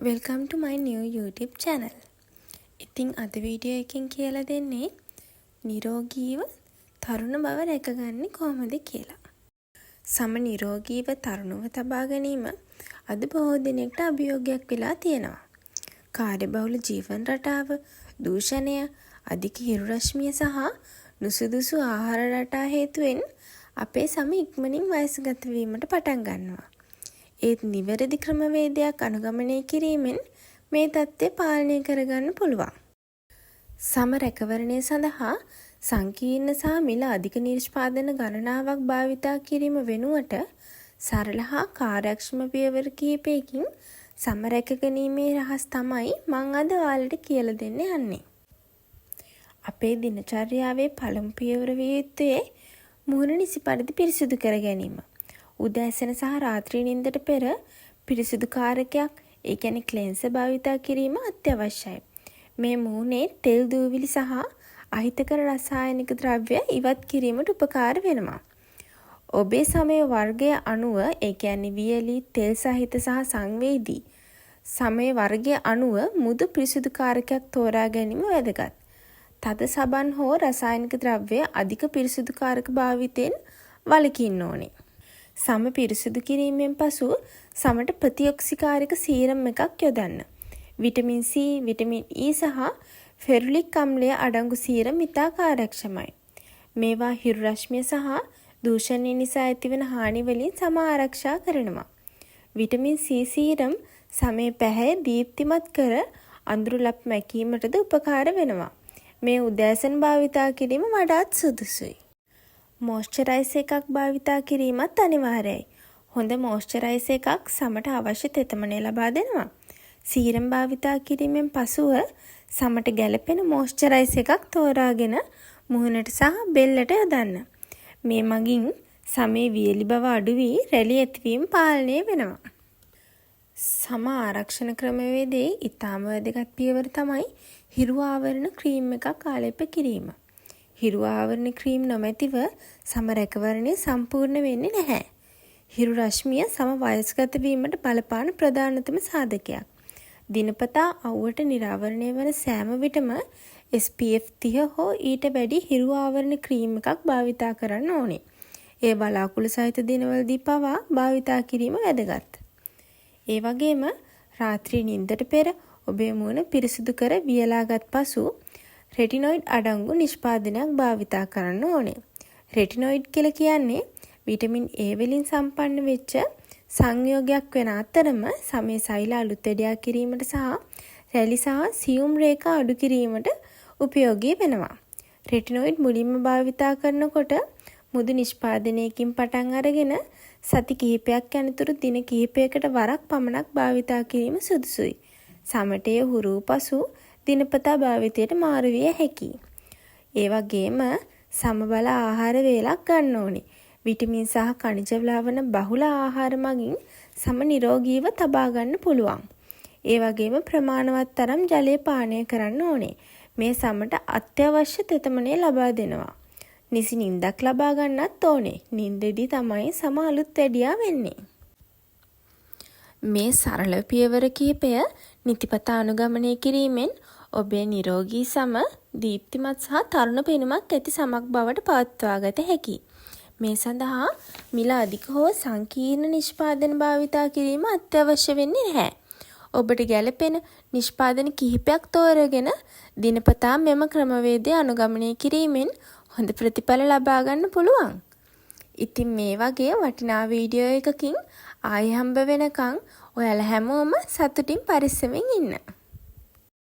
Welcome to my new YouTube channel. ඉතින් අද video එකෙන් කියලා දෙන්නේ නිරෝගීව තරුණ බව රැකගන්නේ කොහොමද කියලා. සම නිරෝගීව තරුණව තබා ගැනීම අද බොහෝ දෙනෙක්ට අභියෝගයක් වෙලා තියෙනවා. කාර්යබහුල ජීවන රටාව, දූෂණය, අධික හිරු රශ්මිය සහ නුසුදුසු ආහාර රටා හේතුවෙන් අපේ සම ඉක්මනින් වයසගත වීමට පටන් ගන්නවා. ඒත් නිවැරදි ක්‍රමවේදයක් අනුගමනය කිරීමෙන් මේ தත්ත්වය පාලනය කරගන්න පුළුවන්. සම රැකවරණය සඳහා සංකීර්ණ සහ මිල අධික නිෂ්පාදන ගණනාවක් භාවිතා කිරීම වෙනුවට සරල හා කාර්යක්ෂම පියවර කිහිපයකින් සම රැකගැනීමේ රහස් තමයි මම අද ඔයාලට කියලා දෙන්න යන්නේ. අපේ දිනචර්යාවේ පළමු පියවර විය යුත්තේ මුහුණ නිසි පරිදි පිරිසිදු කර ගැනීම. උදෑසන සහ රාත්‍රී නිින්දට පෙර පිරිසිදු කාරකයක්, ඒ කියන්නේ ක්ලෙන්සර් භාවිතා කිරීම අත්‍යවශ්‍යයි. මේ මුහුණේ තෙල් දූවිලි සහ අහිතකර රසායනික ද්‍රව්‍ය ඉවත් කිරීමට උපකාර වෙනවා. ඔබේ සමය වර්ගය අනුව, ඒ කියන්නේ වියලි, තෙල් සහිත සහ සංවේදී සමය වර්ගය අනුව මුදු පිරිසිදු කාරකයක් තෝරා ගැනීම වැදගත්. තද සබන් හෝ රසායනික ද්‍රව්‍ය අධික පිරිසිදු කාරක භාවිතයෙන් වළකින්න ඕනේ. සම පිරිසිදු කිරීමෙන් පසු සමට ප්‍රතිඔක්සිකාරක සීරම් එකක් යොදන්න. විටමින් C, විටමින් E සහ ෆෙරුලික් අම්ලය අඩංගු සීරම් ඉතා කාර්යක්ෂමයි. මේවා හිරු රශ්මිය සහ දූෂණය නිසා ඇතිවන හානි වලින් සම ආරක්ෂා කරනවා. විටමින් C සීරම් සමේ පැහැ දීප්තිමත් කර අඳුරු ලප් මැකීමටද උපකාර වෙනවා. මේ උදෑසන භාවිතා කිරීම වඩාත් සුදුසුයි. මොයිස්චරයිසර් එකක් භාවිතා කිරීමත් අනිවාර්යයි. හොඳ මොයිස්චරයිසර් එකක් සමට අවශ්‍ය තෙතමනය ලබා දෙනවා. සීරම් භාවිතා කිරීමෙන් පසුව සමට ගැළපෙන මොයිස්චරයිසර් එකක් තෝරාගෙන මුහුණට සහ බෙල්ලට යොදන්න. මේ මගින් සමේ වියලි බව අඩු වී රැලි ඇතිවීම පාලනය වෙනවා. සම ආරක්ෂණ ක්‍රමවේදයේ ඉතාම වැදගත් පියවර තමයි හිරු ආවරණ ක්‍රීම් එකක් ආලේප කිරීම. හිරු ආවරණ ක්‍රීම් නොමැතිව සම රැකවරණය සම්පූර්ණ වෙන්නේ නැහැ. හිරු රශ්මිය සම වයස්ගත වීමට බලපාන ප්‍රධානතම සාධකයක්. දිනපතා අවුවට නිරාවරණය වන සෑම විටම SPF 30 හෝ ඊට වැඩි හිරු ආවරණ ක්‍රීම් එකක් භාවිතා කරන්න ඕනේ. ඒ බලාකුළු සහිත දිනවලදී පවා භාවිතා කිරීම වැදගත්. ඒ වගේම රාත්‍රී නිින්දට පෙර ඔබේ මුහුණ පිරිසිදු කර වියලාගත් පසු රෙටිනොයිඩ් අඩංගු නිෂ්පාදනයක් භාවිතා කරන්න ඕනේ. රෙටිනොයිඩ් කියලා කියන්නේ විටමින් A වලින් සම්පන්න වෙච්ච සංයෝගයක් වෙන අතරම සමේ සෛල අලුත් වැඩියා කිරීමට සහ රැලි සහ සියුම් රේඛා අඩු කිරීමට උපයෝගී වෙනවා. රෙටිනොයිඩ් මුලින්ම භාවිතා කරනකොට මුදු නිෂ්පාදනයකින් පටන් අරගෙන සති කිහිපයක් යනතුරු දින කිහිපයකට වරක් පමණක් භාවිතා කිරීම සුදුසුයි. සමටය හුරු පසු දිනපතා භාවිතයට මාරු විය හැකියි. ඒ වගේම සමබල ආහාර වේලක් ගන්න ඕනේ. විටමින් සහ ಖನಿජ ලවණ බහුල ආහාර මගින් සම නිරෝගීව තබා ගන්න පුළුවන්. ඒ වගේම ප්‍රමාණවත් තරම් ජලය පානය කරන්න ඕනේ. මේ සමට අත්‍යවශ්‍ය තෙතමනය ලබා දෙනවා. නිසි නිින්දක් ලබා ගන්නත් ඕනේ. නිින්දෙදි තමයි සම අලුත් වැඩියා වෙන්නේ. මේ සරල පියවර කිහිපය නිතිපතා අනුගමනය කිරීමෙන් ඔබේ නිරෝගී සම දීප්තිමත් සහ තරුණ පෙනුමක් ඇති සමක් බවට පවත්වාගත හැකියි. මේ සඳහා මිල අධික හෝ සංකීර්ණ නිෂ්පාදන භාවිතා කිරීම අත්‍යවශ්‍ය වෙන්නේ නැහැ. ඔබට ගැළපෙන නිෂ්පාදන කිහිපයක් තෝරගෙන දිනපතා මෙම ක්‍රමවේදය අනුගමනය කිරීමෙන් හොඳ ප්‍රතිඵල ලබා ගන්න පුළුවන්. ඉතින් මේ වගේ වටිනා වීඩියෝ එකකින් ආයෙ හම්බ වෙනකන් ඔයාලා හැමෝම සතුටින් පරිස්සමෙන් ඉන්න.